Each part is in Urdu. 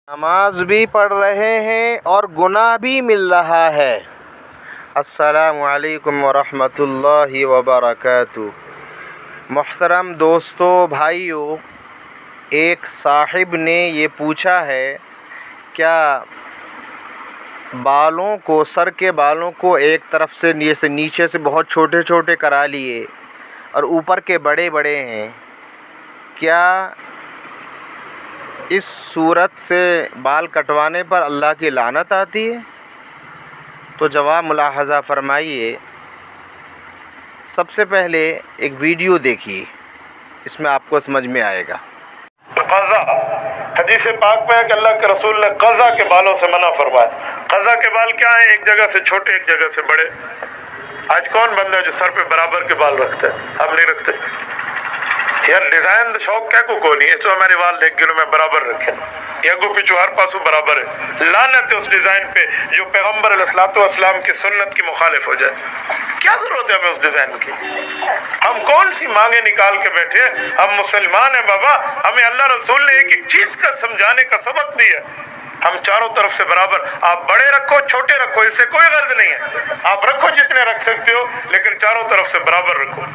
نماز بھی پڑھ رہے ہیں اور گناہ بھی مل رہا ہے۔ السلام علیکم ورحمۃ اللہ وبرکاتہ۔ محترم دوستو، بھائیو، ایک صاحب نے یہ پوچھا ہے، کیا سر کے بالوں کو ایک طرف سے نیچے سے بہت چھوٹے چھوٹے کرا لیے اور اوپر کے بڑے بڑے ہیں، کیا اس صورت سے بال کٹوانے پر اللہ کی لعنت آتی ہے؟ تو جواب ملاحظہ فرمائیے۔ سب سے پہلے ایک ویڈیو دیکھیے، اس میں آپ کو سمجھ میں آئے گا۔ قضا حدیث پاک میں ہے کہ اللہ کے رسول نے قضا کے بالوں سے منع فرمایا۔ قضا کے بال کیا ہیں؟ ایک جگہ سے چھوٹے، ایک جگہ سے بڑے۔ آج کون بندہ ہے جو سر پہ برابر کے بال رکھتا ہے؟ ہم نہیں رکھتے یار۔ ڈیزائن شوق کیا کو نہیں ہے تو ہمارے وال ایک گلو میں برابر رکھے یا گو پیچھو ہر پاسو برابر ہے۔ لعنت ہے اس ڈیزائن پہ جو پیغمبر علیہ الصلوۃ والسلام کی سنت کی مخالف ہو جائے۔ کیا ضرورت ہے ہمیں اس ڈیزائن کی؟ ہم کون سی مانگیں نکال کے بیٹھے؟ ہم مسلمان ہیں بابا۔ ہمیں اللہ رسول نے ایک ایک چیز کا سمجھانے کا سبق دیا۔ ہم چاروں طرف سے برابر، آپ بڑے رکھو چھوٹے رکھو، اس سے کوئی غرض نہیں ہے۔ آپ رکھو جتنے رکھ سکتے ہو، لیکن چاروں طرف سے برابر رکھو۔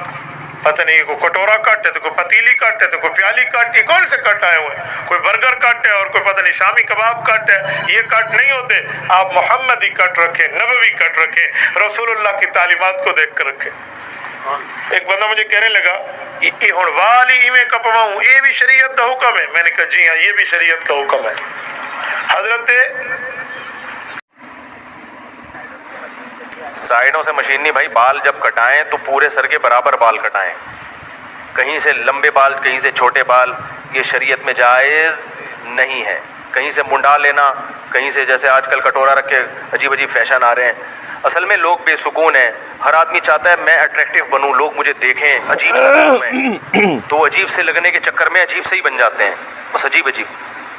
پتہ نہیں کوئی کٹورا کاٹے تو کوئی پتیلی کاٹے تو کوئی پیالی کاٹی، کون سے کٹ آئے ہوئے؟ کوئی برگر کاٹے اور کوئی پتہ نہیں شامی کباب کاٹے۔ یہ کٹ نہیں ہوتے۔ آپ محمدی کٹ رکھیں، نبوی کٹ رکھیں، رسول اللہ کی تعلیمات کو دیکھ کر رکھیں۔ ایک بندہ مجھے کہنے لگا یہ ہن والی میں کپواؤں، یہ بھی شریعت کا حکم ہے؟ میں نے کہا جی ہاں، یہ بھی شریعت کا حکم ہے۔ حضرت سائیڈوں سے مشین نہیں بھائی، بال جب کٹائیں تو پورے سر کے برابر بال کٹائیں، کہیں سے لمبے بال کہیں سے چھوٹے بال، یہ شریعت میں جائز نہیں ہے۔ کہیں سے منڈا لینا، کہیں سے جیسے آج کل کٹورا رکھ کے عجیب عجیب فیشن آ رہے ہیں۔ اصل میں لوگ بے سکون ہیں، ہر آدمی چاہتا ہے میں اٹریکٹیو بنوں، لوگ مجھے دیکھیں، عجیب سا لگوں میں، تو عجیب سے لگنے کے چکر میں عجیب سے ہی بن جاتے ہیں، بس عجیب عجیب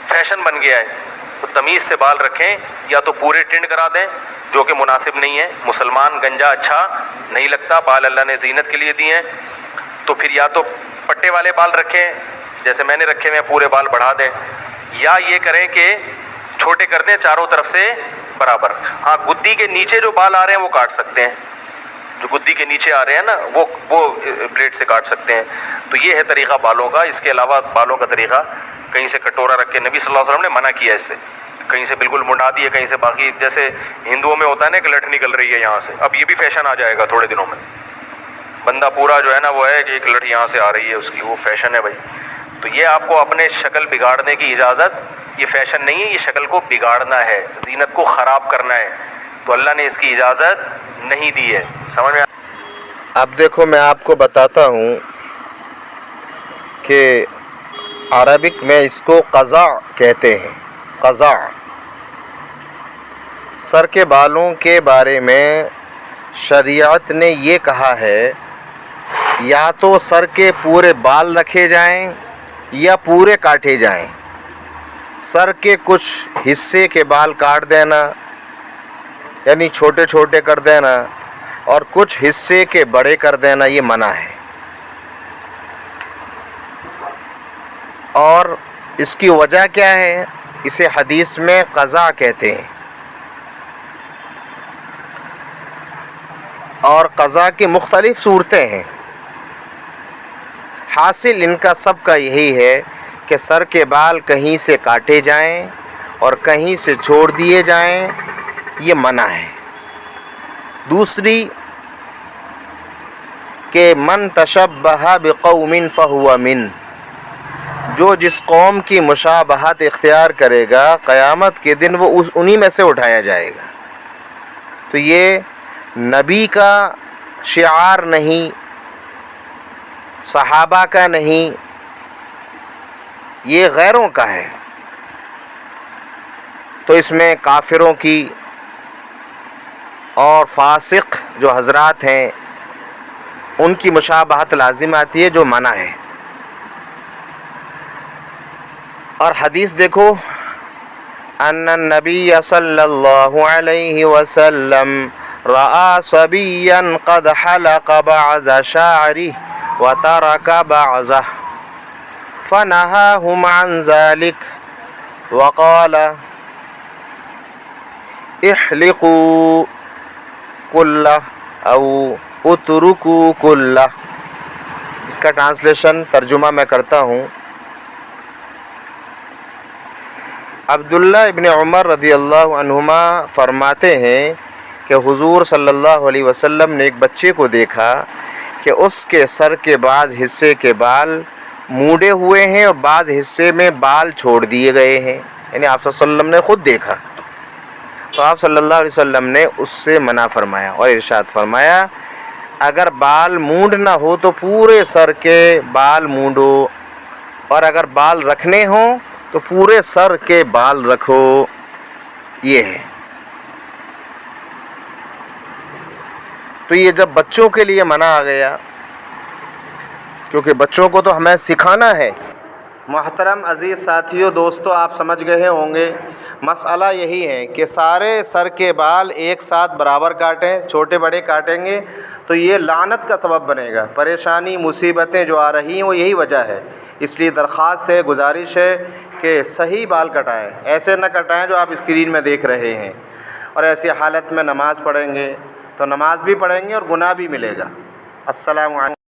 فیشن بن گیا ہے۔ تو تمیز سے بال رکھیں، یا تو پورے ٹنڈ کرا دیں جو کہ مناسب نہیں ہے، مسلمان گنجا اچھا نہیں لگتا، بال اللہ نے زینت کے لیے دیے ہیں، تو پھر یا تو پٹے والے بال رکھیں جیسے میں نے رکھے ہوئے، پورے بال بڑھا دیں، یا یہ کریں کہ چھوٹے کر دیں چاروں طرف سے برابر۔ ہاں، گدی کے نیچے جو بال آ رہے ہیں وہ کاٹ سکتے ہیں، جو گدی کے نیچے آ رہے ہیں نا وہ بلیڈ سے کاٹ سکتے ہیں۔ تو یہ ہے طریقہ بالوں کا۔ اس کے علاوہ بالوں کا طریقہ کہیں سے کٹورا رکھ کے، نبی صلی اللہ علیہ وسلم نے منع کیا اس سے، کہیں سے بالکل منڈا دیے، کہیں سے باقی جیسے ہندوؤں میں ہوتا ہے نا کہ لٹ نکل رہی ہے یہاں سے، اب یہ بھی فیشن آ جائے گا تھوڑے دنوں میں، بندہ پورا جو ہے نا وہ ہے کہ ایک لٹ یہاں سے آ رہی ہے اس کی، وہ فیشن ہے بھائی۔ تو یہ آپ کو اپنے شکل بگاڑنے کی اجازت، یہ فیشن نہیں ہے، یہ شکل کو بگاڑنا ہے، زینت کو خراب کرنا ہے، تو اللہ نے اس کی اجازت نہیں دی ہے۔ سمجھ میں؟ اب دیکھو، میں آپ کو بتاتا ہوں کہ عربک میں اس کو قضا کہتے ہیں۔ قضا سر کے بالوں کے بارے میں شریعت نے یہ کہا ہے، یا تو سر کے پورے بال رکھے جائیں یا پورے کاٹے جائیں۔ سر کے کچھ حصے کے بال کاٹ دینا یعنی چھوٹے چھوٹے کر دینا، اور کچھ حصے کے بڑے کر دینا، یہ منع ہے۔ اور اس کی وجہ کیا ہے؟ اسے حدیث میں قضا کہتے ہیں، اور قضا کی مختلف صورتیں ہیں۔ حاصل ان کا سب کا یہی ہے کہ سر کے بال کہیں سے کاٹے جائیں اور کہیں سے چھوڑ دیے جائیں، یہ منع ہے۔ دوسری کہ من تشبہ بقوم فہو من، جو جس قوم کی مشابہت اختیار کرے گا قیامت کے دن وہ انہی میں سے اٹھایا جائے گا۔ تو یہ نبی کا شعار نہیں، صحابہ کا نہیں، یہ غیروں کا ہے۔ تو اس میں کافروں کی اور فاسق جو حضرات ہیں ان کی مشابہت لازم آتی ہے، جو منع ہے۔ اور حدیث دیکھو، ان النبی صلی اللہ علیہ وسلم رأى صبيا قد حلق بعض شعره وترك بعضه فنهاهم عن ذلك وقال احلقوا کلہ او اترکوا کلہ. اس کا ٹرانسلیشن ترجمہ میں کرتا ہوں. عبداللہ ابن عمر رضی اللہ عنہما فرماتے ہیں کہ حضور صلی اللہ علیہ وسلم نے ایک بچے کو دیکھا کہ اس کے سر کے بعض حصے کے بال مونڈے ہوئے ہیں اور بعض حصے میں بال چھوڑ دیے گئے ہیں. یعنی آپ صلی اللہ علیہ وسلم نے خود دیکھا. تو آپ صلی اللہ علیہ وسلم نے اس سے منع فرمایا اور ارشاد فرمایا اگر بال مونڈ نہ ہو تو پورے سر کے بال مونڈو، اور اگر بال رکھنے ہوں تو پورے سر کے بال رکھو. یہ ہے. تو یہ جب بچوں کے لیے منع آ گیا، کیونکہ بچوں کو تو ہمیں سکھانا ہے. محترم عزیز ساتھیوں، دوستو، آپ سمجھ گئے ہوں گے مسئلہ یہی ہے کہ سارے سر کے بال ایک ساتھ برابر کاٹیں، چھوٹے بڑے کاٹیں گے تو یہ لعنت کا سبب بنے گا. پریشانی مصیبتیں جو آ رہی ہیں وہ یہی وجہ ہے. اس لیے درخواست ہے، گزارش ہے کہ صحیح بال کٹائیں، ایسے نہ کٹائیں جو آپ اسکرین میں دیکھ رہے ہیں. اور ایسی حالت میں نماز پڑھیں گے تو نماز بھی پڑھیں گے اور گناہ بھی ملے گا. السلام علیکم.